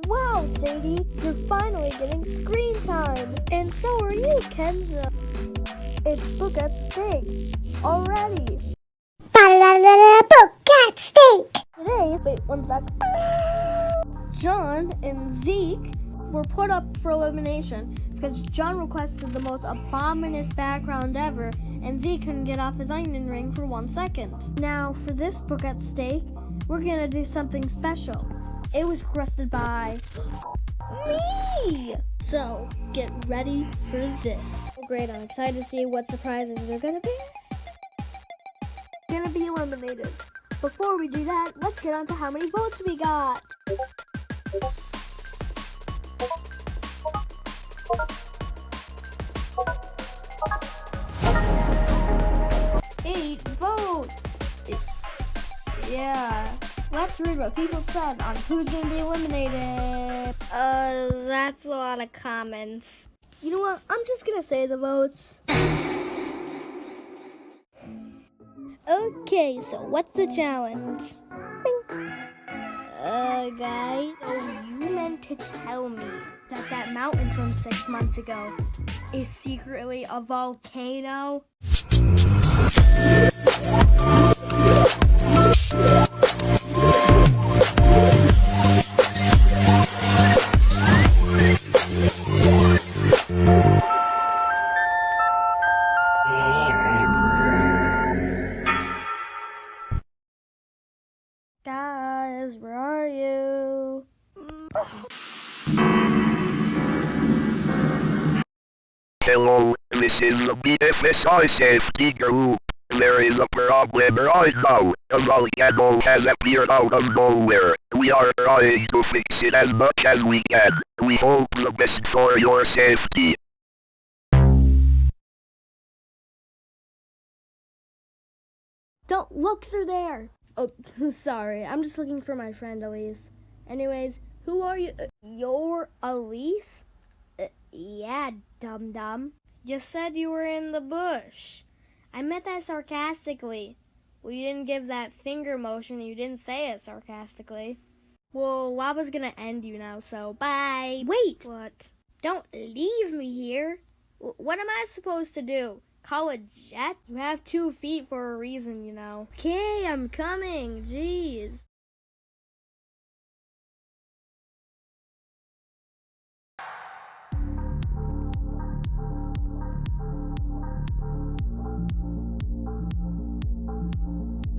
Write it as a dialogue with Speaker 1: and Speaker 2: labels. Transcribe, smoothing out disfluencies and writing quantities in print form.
Speaker 1: Wow, Sadie, you're finally getting screen time. And so are you, Kenza. It's book at stake already.
Speaker 2: Book at stake.
Speaker 1: Today, wait one sec. John and Zeke were put up for elimination because John requested the most abominous background ever, and Zeke couldn't get off his onion ring for 1 second. Now, for this book at stake, we're gonna do something special. It was requested by me! So, get ready for this. Oh, great, I'm excited to see what surprises are gonna be. Gonna be eliminated. Before we do that, let's get on to how many votes we got. Eight votes! Yeah. Let's read what people said on who's gonna be eliminated.
Speaker 2: That's a lot of comments.
Speaker 1: You know what? I'm just gonna say the votes. Okay, so what's the challenge? Guys, so you meant to tell me that mountain from 6 months ago is secretly a volcano? Guys, where are you?
Speaker 3: Hello, this is the BFSI safety group. There is a problem right now. A volcano has appeared out of nowhere. We are trying to fix it as much as we can. We hope the best for your safety.
Speaker 1: Don't look through there. Oh, sorry. I'm just looking for my friend Elise. Anyways, who are you? You're Elise? Yeah, dum-dum. You said you were in the bush. I meant that sarcastically. Well, you didn't give that finger motion. You didn't say it sarcastically. Well, Waba's gonna end you now, so bye. Wait! What? Don't leave me here. What am I supposed to do? Call a jet? You have 2 feet for a reason, you know. Okay, I'm coming. Jeez.